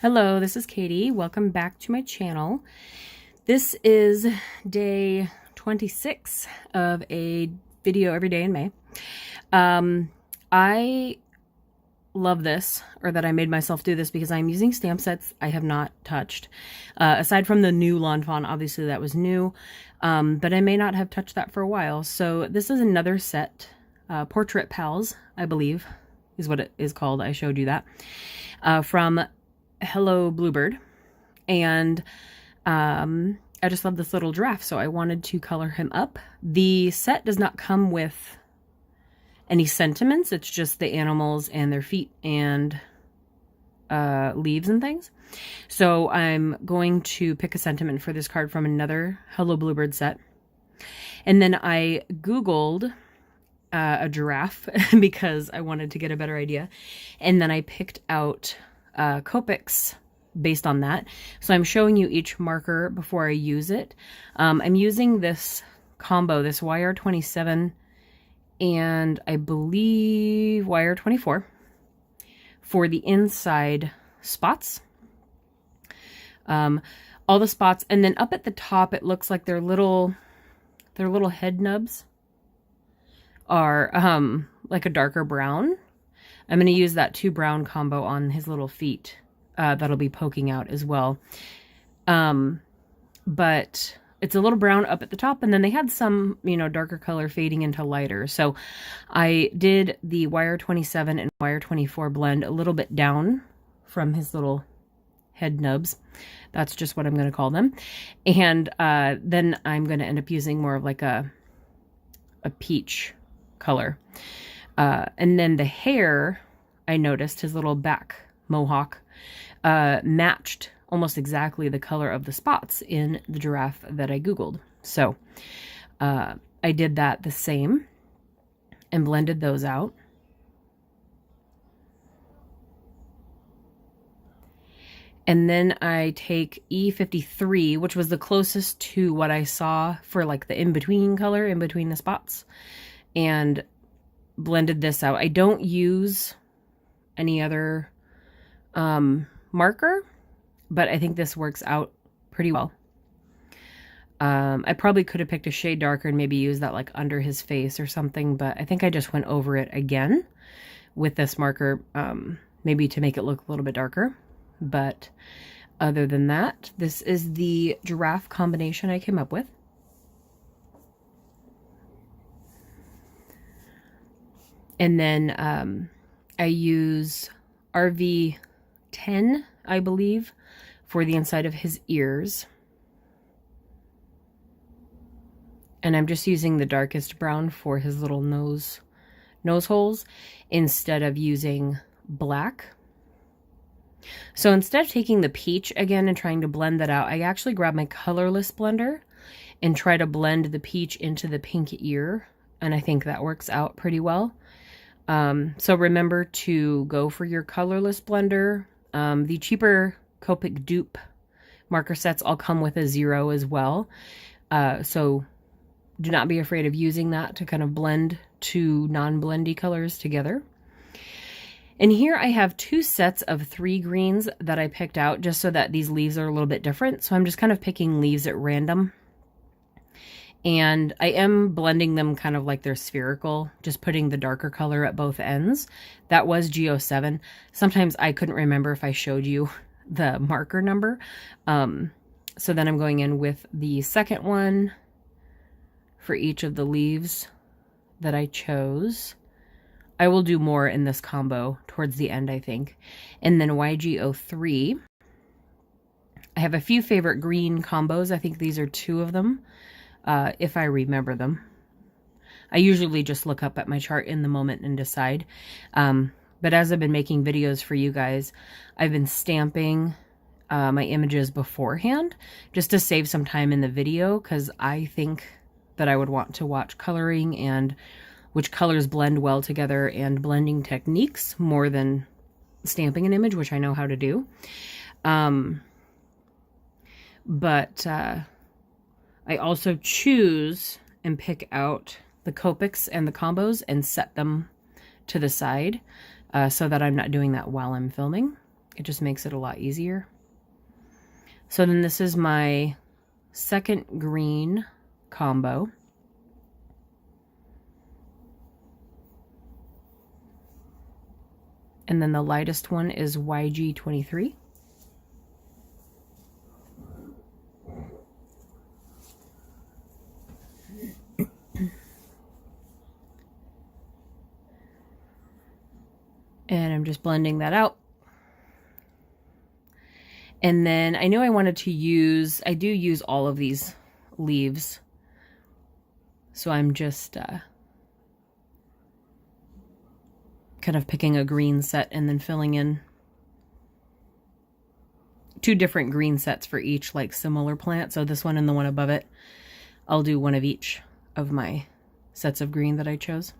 Hello, this is Katie. Welcome back to my channel. This is day 26 of a video every day in May. I love this, or that I made myself do this, because I'm using stamp sets I have not touched. Aside from the new Lawn Fawn, obviously that was new, but I may not have touched that for a while. So this is another set, Portrait Pals, I believe, is what it is called. I showed you that. From Hello Bluebird, and I just love this little giraffe, so I wanted to color him up. The set does not come with any sentiments, it's just the animals and their feet and leaves and things. So I'm going to pick a sentiment for this card from another Hello Bluebird set, and then I googled a giraffe because I wanted to get a better idea, and then I picked out Copics based on that. So I'm showing you each marker before I use it. I'm using this combo, this YR27 and I believe YR24 for the inside spots. All the spots, and then up at the top it looks like their little head nubs are like a darker brown. I'm going to use that 2 brown combo on his little feet. That'll be poking out as well. But it's a little brown up at the top, and then they had some, darker color fading into lighter. So I did the YR27 and YR24 blend a little bit down from his little head nubs. That's just what I'm going to call them. And then I'm going to end up using more of like a peach color. And then the hair, I noticed his little back mohawk matched almost exactly the color of the spots in the giraffe that I Googled. So I did that the same and blended those out. And then I take E53, which was the closest to what I saw for like the in-between color, in between the spots, and blended this out. I don't use any other marker, but I think this works out pretty well. I probably could have picked a shade darker and maybe used that like under his face or something, but I think I just went over it again with this marker, maybe to make it look a little bit darker. But other than that, this is the giraffe combination I came up with. And then I use RV10, I believe, for the inside of his ears. And I'm just using the darkest brown for his little nose holes instead of using black. So instead of taking the peach again and trying to blend that out, I actually grab my colorless blender and try to blend the peach into the pink ear. And I think that works out pretty well. So remember to go for your colorless blender. The cheaper Copic dupe marker sets all come with a 0 as well. So do not be afraid of using that to kind of blend 2 non-blendy colors together. And here I have 2 sets of 3 greens that I picked out just so that these leaves are a little bit different. So I'm just kind of picking leaves at random. And I am blending them kind of like they're spherical, just putting the darker color at both ends. That was G07. Sometimes I couldn't remember if I showed you the marker number. So then I'm going in with the second one for each of the leaves that I chose. I will do more in this combo towards the end, I think. And then YG03. I have a few favorite green combos. I think these are 2 of them. If I remember them. I usually just look up at my chart in the moment and decide. But as I've been making videos for you guys, I've been stamping my images beforehand just to save some time in the video, because I think that I would want to watch coloring and which colors blend well together and blending techniques more than stamping an image, which I know how to do. I also choose and pick out the Copics and the combos and set them to the side so that I'm not doing that while I'm filming. It just makes it a lot easier. So then this is my second green combo. And then the lightest one is YG23. And I'm just blending that out. And then I knew I wanted to use, I do use all of these leaves. So I'm just kind of picking a green set and then filling in 2 different green sets for each like similar plant. So this one and the one above it, I'll do one of each of my sets of green that I chose.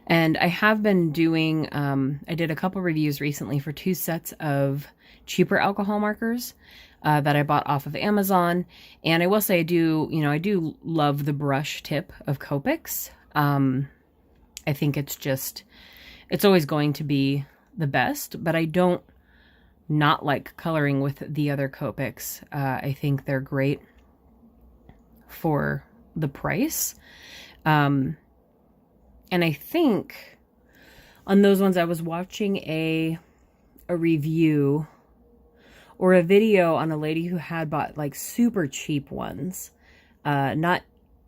And I have been doing, I did a couple reviews recently for 2 sets of cheaper alcohol markers that I bought off of Amazon. And I will say I do love the brush tip of Copics. I think it's always going to be the best, but I don't not like coloring with the other Copics. I think they're great for the price. And I think on those ones, I was watching a review or a video on a lady who had bought like super cheap ones. Not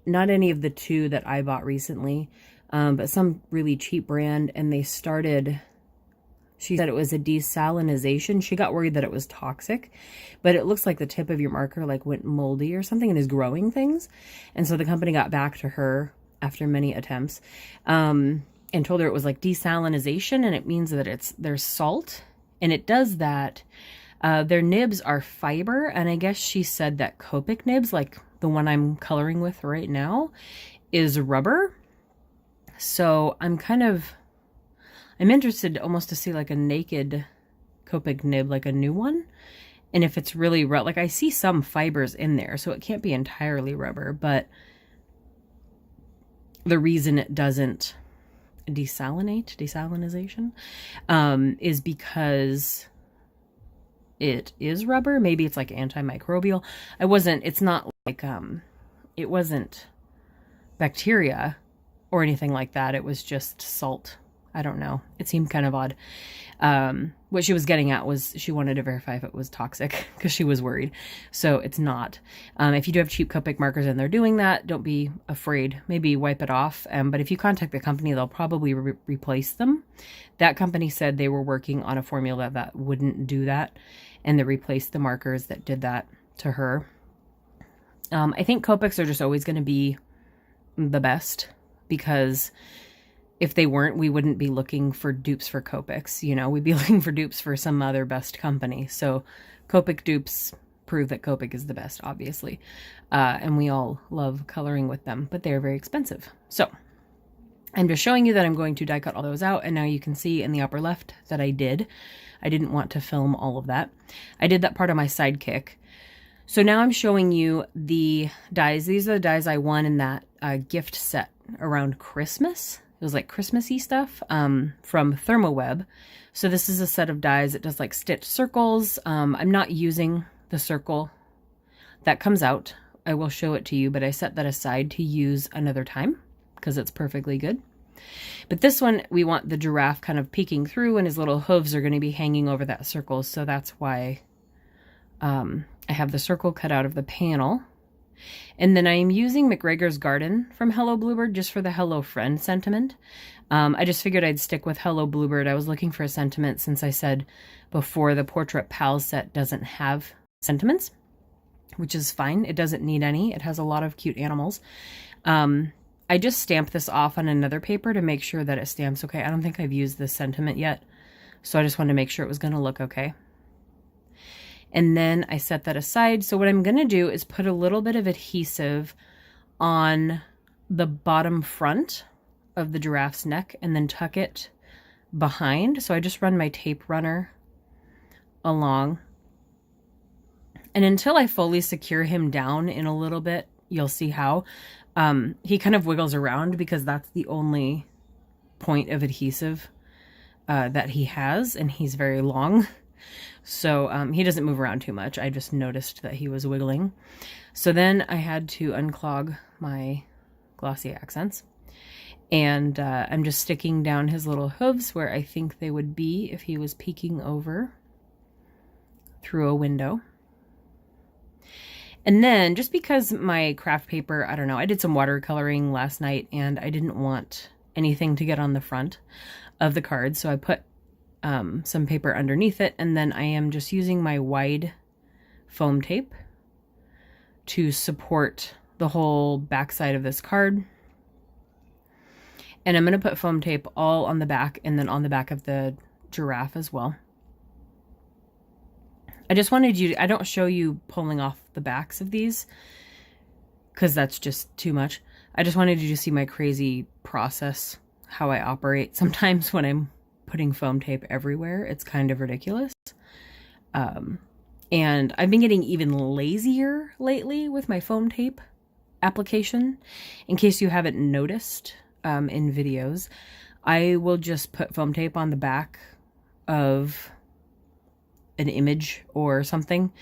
any of the 2 that I bought recently, but some really cheap brand. And she said it was a desalinization. She got worried that it was toxic, but it looks like the tip of your marker like went moldy or something and is growing things. And so the company got back to her after many attempts, and told her it was like desalinization, and it means that there's salt, and it does that. Their nibs are fiber, and I guess she said that Copic nibs, like the one I'm coloring with right now, is rubber. So I'm interested almost to see like a naked Copic nib, like a new one, and if it's really like I see some fibers in there, so it can't be entirely rubber, the reason it doesn't desalinization, is because it is rubber. Maybe it's like antimicrobial. It's not like, it wasn't bacteria or anything like that. It was just salt. I don't know. It seemed kind of odd. What she was getting at was she wanted to verify if it was toxic because she was worried. So it's not. If you do have cheap Copic markers and they're doing that, don't be afraid. Maybe wipe it off. But if you contact the company, they'll probably replace them. That company said they were working on a formula that wouldn't do that, and they replaced the markers that did that to her. I think Copics are just always going to be the best, because if they weren't, we wouldn't be looking for dupes for Copics. We'd be looking for dupes for some other best company. So Copic dupes prove that Copic is the best, obviously. And we all love coloring with them, but they're very expensive. So I'm just showing you that I'm going to die cut all those out. And now you can see in the upper left that I didn't want to film all of that. I did that part of my sidekick. So now I'm showing you the dies. These are the dies I won in that gift set around Christmas. It was like Christmassy stuff from Thermoweb. So this is a set of dies that does like stitched circles. I'm not using the circle that comes out. I will show it to you, but I set that aside to use another time because it's perfectly good. But this one, we want the giraffe kind of peeking through, and his little hooves are going to be hanging over that circle. So that's why I have the circle cut out of the panel. And then I am using McGregor's Garden from Hello Bluebird just for the Hello Friend sentiment. I just figured I'd stick with Hello Bluebird. I was looking for a sentiment since I said before the Portrait Pals set doesn't have sentiments, which is fine. It doesn't need any. It has a lot of cute animals. I just stamped this off on another paper to make sure that it stamps okay. I don't think I've used this sentiment yet, so I just wanted to make sure it was going to look okay. And then I set that aside. So what I'm going to do is put a little bit of adhesive on the bottom front of the giraffe's neck and then tuck it behind. So I just run my tape runner along. And until I fully secure him down in a little bit, you'll see how, He kind of wiggles around because that's the only point of adhesive that he has, and he's very long. So he doesn't move around too much. I just noticed that he was wiggling. So then I had to unclog my glossy accents. And I'm just sticking down his little hooves where I think they would be if he was peeking over through a window. And then just because my craft paper, I don't know, I did some watercoloring last night and I didn't want anything to get on the front of the card. So I put some paper underneath it, and then I am just using my wide foam tape to support the whole backside of this card. And I'm going to put foam tape all on the back and then on the back of the giraffe as well. I just wanted you to, I don't show you pulling off the backs of these because that's just too much. I just wanted you to see my crazy process, how I operate sometimes when I'm putting foam tape everywhere. It's kind of ridiculous. And I've been getting even lazier lately with my foam tape application. In case you haven't noticed in videos, I will just put foam tape on the back of an image or something.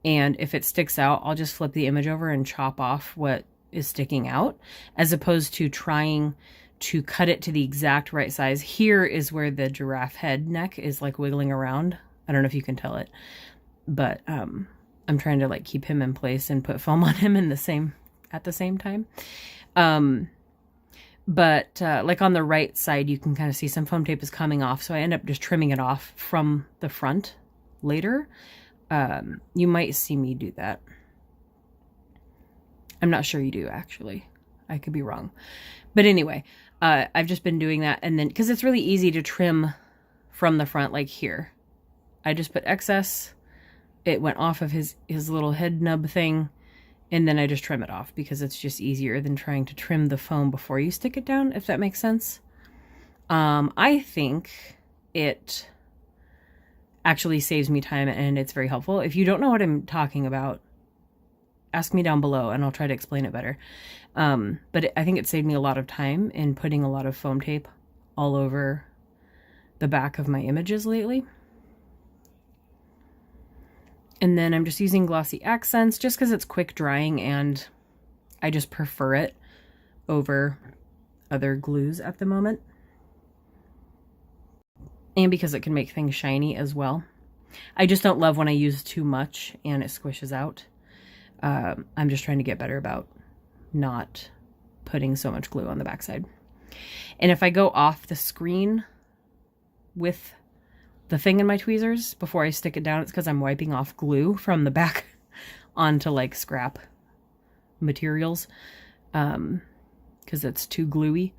And if it sticks out, I'll just flip the image over and chop off what is sticking out, as opposed to trying to cut it to the exact right size. Here is where the giraffe head neck is like wiggling around. I don't know if you can tell it, but I'm trying to like keep him in place and put foam on him at the same time. But like on the right side, you can kind of see some foam tape is coming off. So I end up just trimming it off from the front later. You might see me do that. I'm not sure you do, actually. I could be wrong. But anyway, I've just been doing that. And then, because it's really easy to trim from the front, like here. I just put excess. It went off of his little head nub thing. And then I just trim it off because it's just easier than trying to trim the foam before you stick it down, if that makes sense. I think it actually saves me time and it's very helpful. If you don't know what I'm talking about, ask me down below and I'll try to explain it better. But I think it saved me a lot of time in putting a lot of foam tape all over the back of my images lately. And then I'm just using glossy accents just because it's quick drying and I just prefer it over other glues at the moment. And because it can make things shiny as well. I just don't love when I use too much and it squishes out. I'm just trying to get better about not putting so much glue on the backside. And if I go off the screen with the thing in my tweezers before I stick it down, it's because I'm wiping off glue from the back onto like scrap materials because it's too gluey.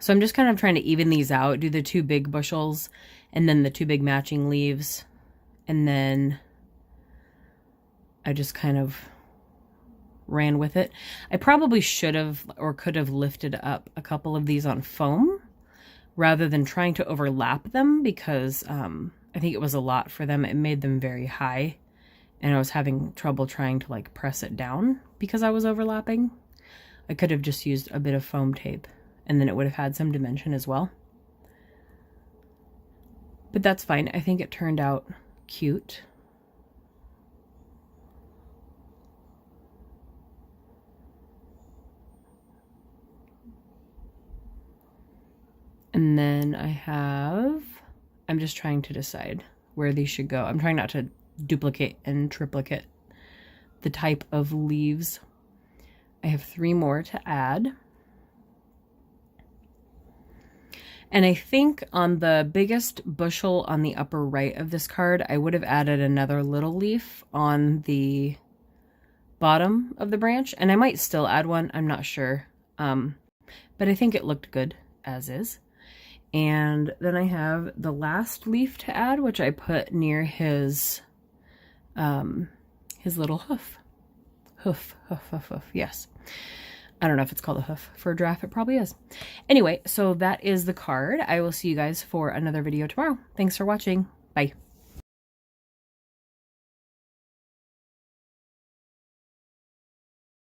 So I'm just kind of trying to even these out, do the two big bushels and then the two big matching leaves. And then I just kind of ran with it. I probably should have or could have lifted up a couple of these on foam rather than trying to overlap them because I think it was a lot for them. It made them very high and I was having trouble trying to like press it down because I was overlapping. I could have just used a bit of foam tape and then it would have had some dimension as well. But that's fine. I think it turned out cute. And then I'm just trying to decide where these should go. I'm trying not to duplicate and triplicate the type of leaves. I have 3 more to add. And I think on the biggest bushel on the upper right of this card, I would have added another little leaf on the bottom of the branch. And I might still add one, I'm not sure. But I think it looked good as is. And then I have the last leaf to add, which I put near his little hoof. Hoof, yes. I don't know if it's called a hoof for a giraffe. It probably is. Anyway, so that is the card. I will see you guys for another video tomorrow. Thanks for watching. Bye.